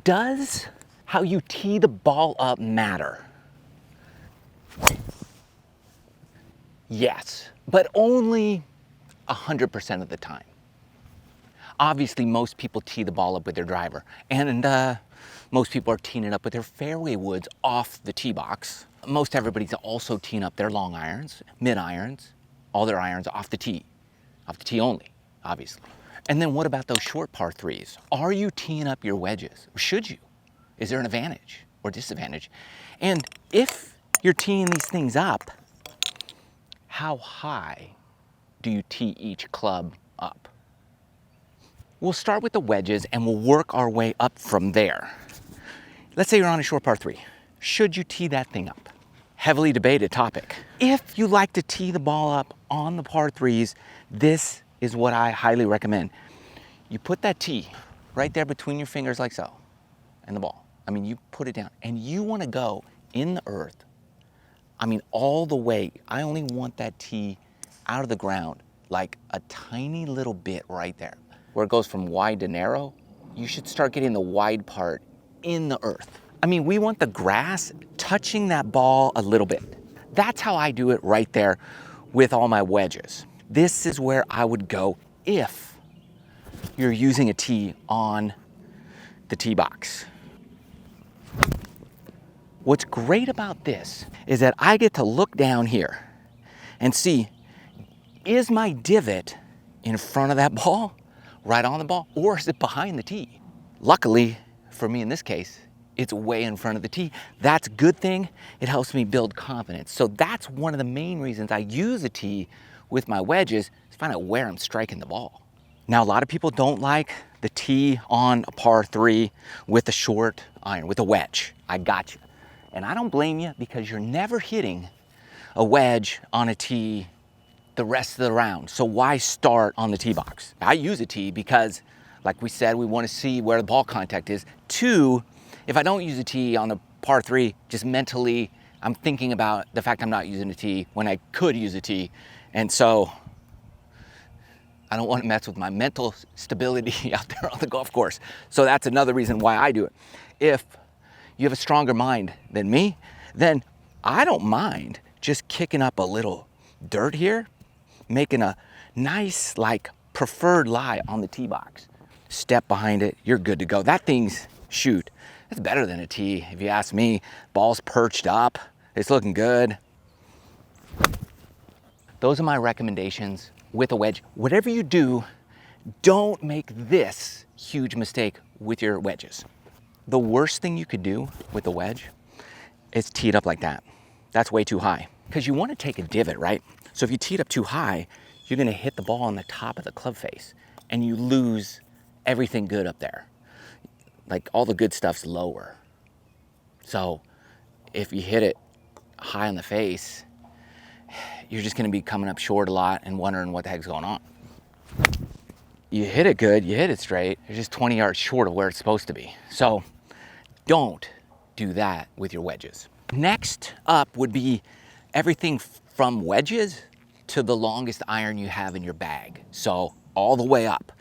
Does how you tee the ball up matter? Yes, but only 100% of the time. Obviously, most people tee the ball up with their driver, and most people are teeing it up with their fairway woods off the tee box. Most everybody's also teeing up their long irons, mid irons, all their irons off the tee only, obviously. And then what about those short par threes? Are you teeing up your wedges? Or should you? Is there an advantage or disadvantage? And if you're teeing these things up, how high do you tee each club up? We'll start with the wedges and we'll work our way up from there. Let's say you're on a short par three. Should you tee that thing up? Heavily debated topic. If you like to tee the ball up on the par threes, this is what I highly recommend. You put that tee right there between your fingers like so, and the ball. I mean, you put it down and you want to go in the earth. I mean, all the way. I only want that tee out of the ground, like a tiny little bit right there. Where it goes from wide to narrow, you should start getting the wide part in the earth. I mean, we want the grass touching that ball a little bit. That's how I do it right there with all my wedges. This is where I would go if you're using a tee on the tee box. What's great about this is that I get to look down here and see, is my divot in front of that ball, right on the ball, or is it behind the tee? Luckily, for me in this case, it's way in front of the tee. That's a good thing. It helps me build confidence. So that's one of the main reasons I use a tee with my wedges, is find out where I'm striking the ball. Now, a lot of people don't like the tee on a par three with a short iron, with a wedge. I got you. And I don't blame you, because you're never hitting a wedge on a tee the rest of the round. So why start on the tee box? I use a tee because, like we said, we want to see where the ball contact is. Two, if I don't use a tee on the par three, just mentally, I'm thinking about the fact I'm not using a tee when I could use a tee. And so I don't want to mess with my mental stability out there on the golf course. So that's another reason why I do it. If you have a stronger mind than me, then I don't mind just kicking up a little dirt here, making a nice, like, preferred lie on the tee box. Step behind it, you're good to go. That thing's, shoot, it's better than a tee, if you ask me. Ball's perched up, it's looking good. Those are my recommendations with a wedge. Whatever you do, don't make this huge mistake with your wedges. The worst thing you could do with a wedge is tee it up like that. That's way too high, because you want to take a divot, right? So if you tee it up too high, you're going to hit the ball on the top of the club face and you lose everything good up there. Like, all the good stuff's lower. So if you hit it high on the face, you're just going to be coming up short a lot and wondering what the heck's going on. You hit it good, you hit it straight, you're just 20 yards short of where it's supposed to be. So don't do that with your wedges. Next up would be everything from wedges to the longest iron you have in your bag. So all the way up,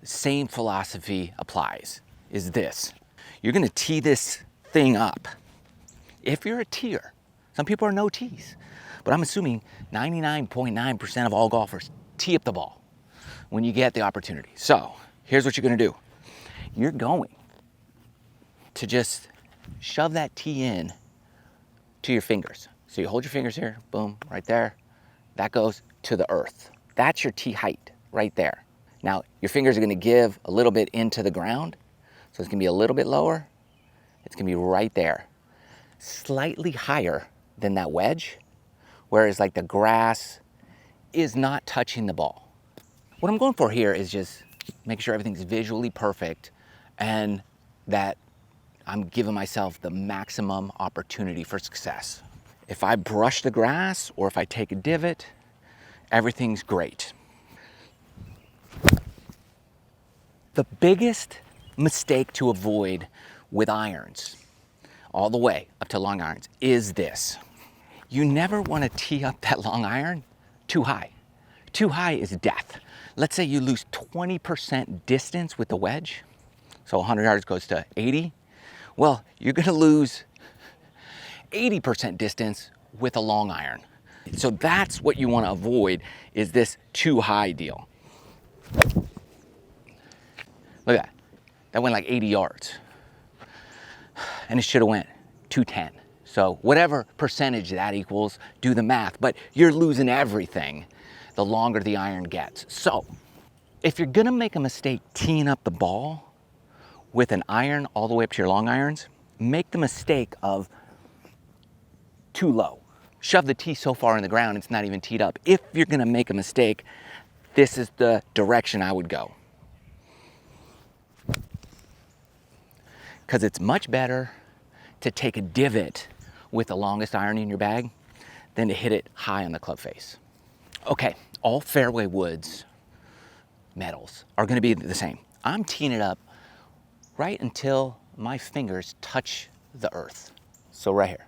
same philosophy applies, is this. You're gonna tee this thing up. If you're a teer, some people are no tees, but I'm assuming 99.9% of all golfers tee up the ball when you get the opportunity. So here's what you're gonna do. You're going to just shove that tee in to your fingers. So you hold your fingers here, boom, right there. That goes to the earth. That's your tee height right there. Now, your fingers are gonna give a little bit into the ground. So it's gonna be a little bit lower. It's gonna be right there. Slightly higher than that wedge, whereas like the grass is not touching the ball. What I'm going for here is just making sure everything's visually perfect and that I'm giving myself the maximum opportunity for success. If I brush the grass or if I take a divot, everything's great. The biggest mistake to avoid with irons, all the way up to long irons, is this. You never want to tee up that long iron too high. Too high is death. Let's say you lose 20% distance with the wedge, so 100 yards goes to 80. Well, you're gonna lose 80% distance with a long iron. So that's what you wanna avoid, is this too high deal. Look at that. That went like 80 yards. And it should have went 210. So whatever percentage that equals, do the math, but you're losing everything the longer the iron gets. So if you're gonna make a mistake teeing up the ball with an iron all the way up to your long irons, make the mistake of too low. Shove the tee so far in the ground it's not even teed up. If you're gonna make a mistake, this is the direction I would go. Because it's much better to take a divot with the longest iron in your bag than to hit it high on the club face. Okay, all fairway woods metals are gonna be the same. I'm teeing it up right until my fingers touch the earth. So right here,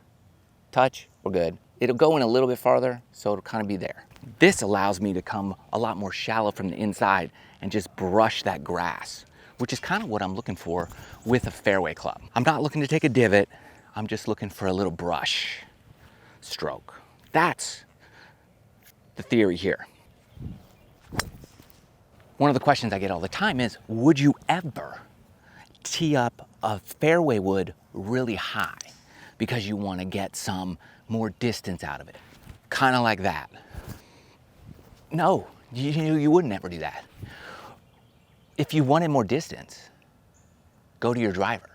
touch, we're good. It'll go in a little bit farther, so it'll kind of be there. This allows me to come a lot more shallow from the inside and just brush that grass, which is kind of what I'm looking for with a fairway club. I'm not looking to take a divot, I'm just looking for a little brush stroke. That's the theory here. One of the questions I get all the time is, would you ever tee up a fairway wood really high because you want to get some more distance out of it? Kind of like that. No, you wouldn't ever do that. If you wanted more distance, go to your driver.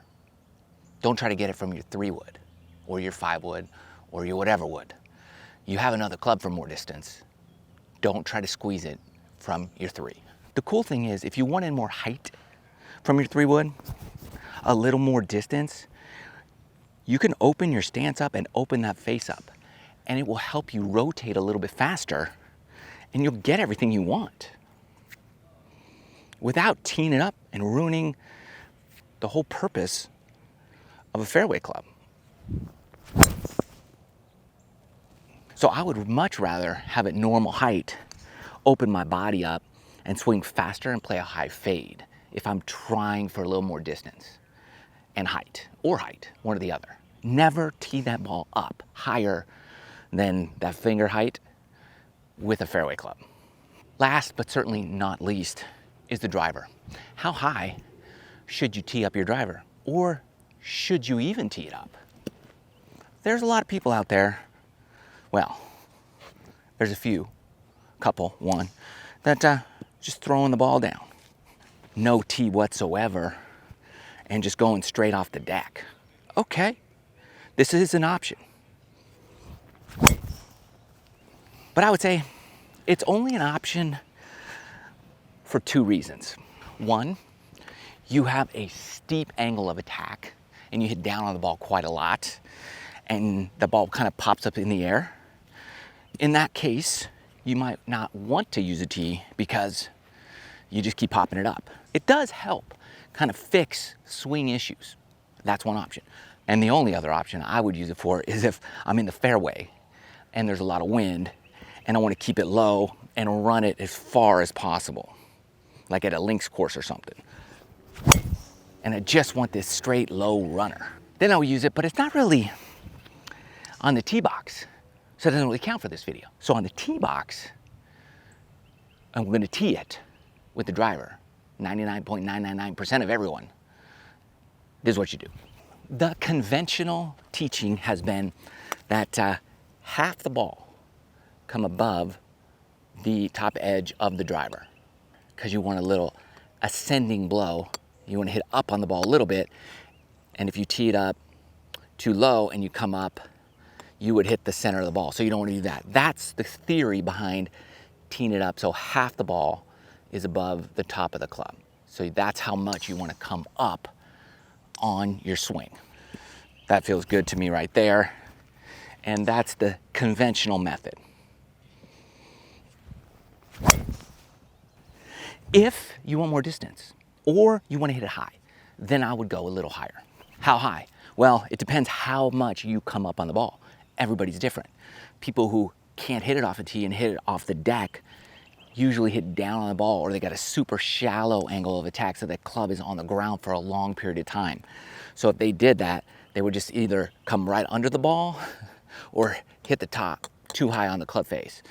Don't try to get it from your 3-wood or your 5-wood or your whatever wood. You have another club for more distance. Don't try to squeeze it from your 3. The cool thing is, if you wanted more height from your 3-wood, a little more distance, you can open your stance up and open that face up, and it will help you rotate a little bit faster, and you'll get everything you want without teeing it up and ruining the whole purpose of a fairway club. So I would much rather have it normal height, open my body up, and swing faster and play a high fade if I'm trying for a little more distance and height, one or the other. Never tee that ball up higher than that finger height with a fairway club. Last but certainly not least is the driver. How high should you tee up your driver? Or should you even tee it up? There's a lot of people out there, well, there's a few, couple, one, that just throwing the ball down. No tee whatsoever and just going straight off the deck. Okay, this is an option. But I would say it's only an option for 2 reasons. One, you have a steep angle of attack and you hit down on the ball quite a lot and the ball kind of pops up in the air. In that case, you might not want to use a tee because you just keep popping it up. It does help kind of fix swing issues. That's one option. And the only other option I would use it for is if I'm in the fairway and there's a lot of wind and I want to keep it low and run it as far as possible, like at a links course or something. And I just want this straight low runner. Then I'll use it, but it's not really on the tee box. So it doesn't really count for this video. So on the tee box, I'm going to tee it with the driver. 99.999% of everyone. This is what you do. The conventional teaching has been that half the ball come above the top edge of the driver because you want a little ascending blow. You want to hit up on the ball a little bit, and if you tee it up too low and you come up, you would hit the center of the ball. So you don't want to do that. That's the theory behind teeing it up so half the ball is above the top of the club. So that's how much you want to come up on your swing. That feels good to me right there. And that's the conventional method. If you want more distance or you want to hit it high, then I would go a little higher. How high? Well, it depends how much you come up on the ball. Everybody's different. People who can't hit it off a tee and hit it off the deck, usually hit down on the ball, or they got a super shallow angle of attack so that club is on the ground for a long period of time. So if they did that, they would just either come right under the ball or hit the top too high on the club face,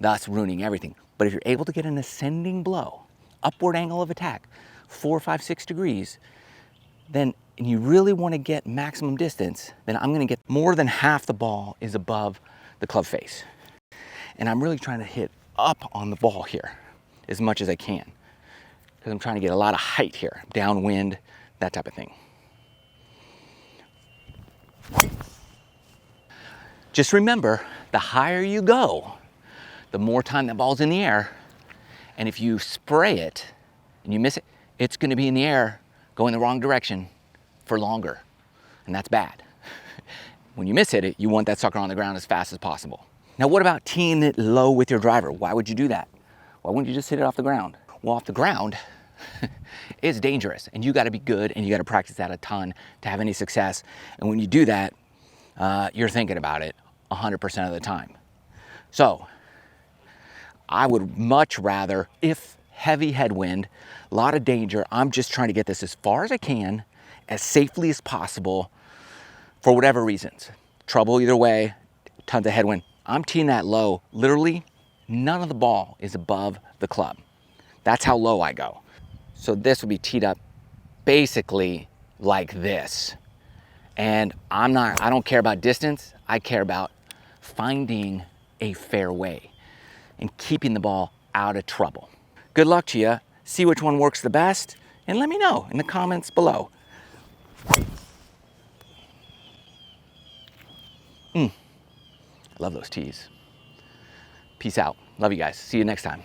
thus ruining everything. But if you're able to get an ascending blow, upward angle of attack, 4, 5, 6 degrees, then and you really want to get maximum distance, then I'm going to get more than half the ball is above the club face. And I'm really trying to hit up on the ball here as much as I can, because I'm trying to get a lot of height here, downwind, that type of thing. Just remember, the higher you go, the more time that ball's in the air. And if you spray it and you miss it, it's going to be in the air going the wrong direction for longer. And that's bad. When you miss hit it, you want that sucker on the ground as fast as possible. Now, what about teeing it low with your driver? Why would you do that? Why wouldn't you just hit it off the ground? Well, off the ground, it's dangerous, and you got to be good, and you got to practice that a ton to have any success. And when you do that, you're thinking about it 100% of the time. So I would much rather, if heavy headwind, a lot of danger, I'm just trying to get this as far as I can, as safely as possible, for whatever reasons. Trouble either way, tons of headwind. I'm teeing that low. Literally, none of the ball is above the club. That's how low I go. So this would be teed up basically like this. And I don't care about distance. I care about finding a fair way and keeping the ball out of trouble. Good luck to you. See which one works the best, and let me know in the comments below. Love those tees. Peace out. Love you guys. See you next time.